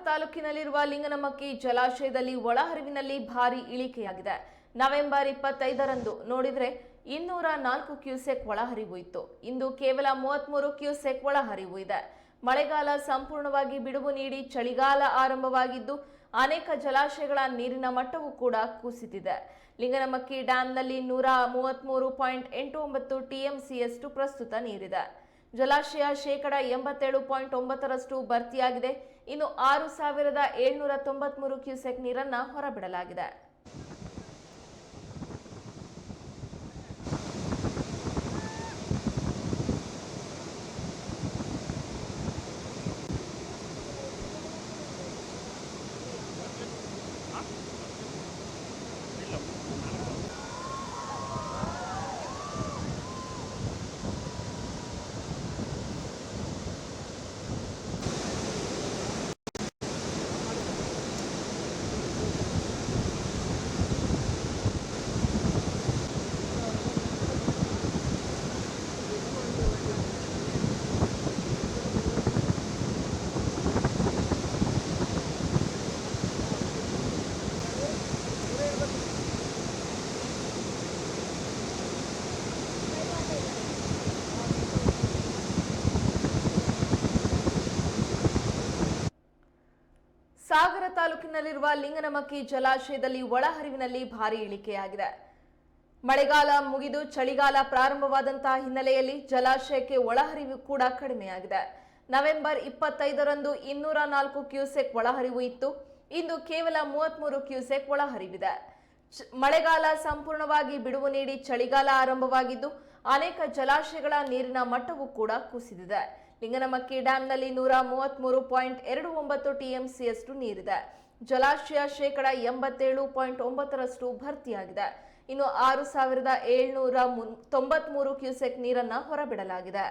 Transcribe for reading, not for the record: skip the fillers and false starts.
ತಾಲೂಕಿನಲ್ಲಿರುವ ಲಿಂಗನಮಕ್ಕಿ ಜಲಾಶಯದಲ್ಲಿ ಒಳಹರಿವಿನಲ್ಲಿ ಭಾರಿ ಇಳಿಕೆಯಾಗಿದೆ. ನವೆಂಬರ್ 25ರಂದು ನೋಡಿದ್ರೆ 204 ಕ್ಯೂಸೆಕ್ ಒಳಹರಿವು ಇತ್ತು. ಇಂದು ಕೇವಲ 33 ಕ್ಯೂಸೆಕ್ ಒಳಹರಿವು ಇದೆ. ಮಳೆಗಾಲ ಸಂಪೂರ್ಣವಾಗಿ ಬಿಡುವು ನೀಡಿ ಚಳಿಗಾಲ ಆರಂಭವಾಗಿದ್ದು ಅನೇಕ ಜಲಾಶಯಗಳ ನೀರಿನ ಮಟ್ಟವೂ ಕೂಡ ಕುಸಿದಿದೆ. ಲಿಂಗನಮಕ್ಕಿ ಡ್ಯಾಂನಲ್ಲಿ 133.89 ಟಿಎಂಸಿಯಷ್ಟು ಪ್ರಸ್ತುತ ನೀರಿದೆ. ಜಲಾಶಯ ಶೇಕಡ 87.9ರಷ್ಟು ಭರ್ತಿಯಾಗಿದೆ. ಇನ್ನು 6,793 ಕ್ಯೂಸೆಕ್ ನೀರನ್ನು ಹೊರಬಿಡಲಾಗಿದೆ. ಸಾಗರ ತಾಲೂಕಿನಲ್ಲಿರುವ ಲಿಂಗನಮಕ್ಕಿ ಜಲಾಶಯದಲ್ಲಿ ಒಳಹರಿವಿನಲ್ಲಿ ಭಾರಿ ಇಳಿಕೆಯಾಗಿದೆ. ಮಳೆಗಾಲ ಮುಗಿದು ಚಳಿಗಾಲ ಪ್ರಾರಂಭವಾದಂತಹ ಹಿನ್ನೆಲೆಯಲ್ಲಿ ಜಲಾಶಯಕ್ಕೆ ಒಳಹರಿವು ಕೂಡ ಕಡಿಮೆಯಾಗಿದೆ. ನವೆಂಬರ್ 25ರಂದು 204 ಕ್ಯೂಸೆಕ್ ಒಳಹರಿವು ಇತ್ತು. ಇಂದು ಕೇವಲ 33 ಕ್ಯೂಸೆಕ್ ಒಳಹರಿವಿದೆ. ಮಳೆಗಾಲ ಸಂಪೂರ್ಣವಾಗಿ ಬಿಡುವು ನೀಡಿ ಚಳಿಗಾಲ ಆರಂಭವಾಗಿದ್ದು ಅನೇಕ ಜಲಾಶಯಗಳ ನೀರಿನ ಮಟ್ಟವೂ ಕೂಡ ಕುಸಿದಿದೆ. ಲಿಂಗನಮಕ್ಕಿ ಡ್ಯಾಂನಲ್ಲಿ 133.29 ಟಿಎಂಸಿಯಷ್ಟು ನೀರಿದೆ. ಜಲಾಶಯ ಶೇಕಡ 87.9ರಷ್ಟು ಭರ್ತಿಯಾಗಿದೆ. ಇನ್ನು 6,793 ಕ್ಯೂಸೆಕ್ ನೀರನ್ನು ಹೊರಬಿಡಲಾಗಿದೆ.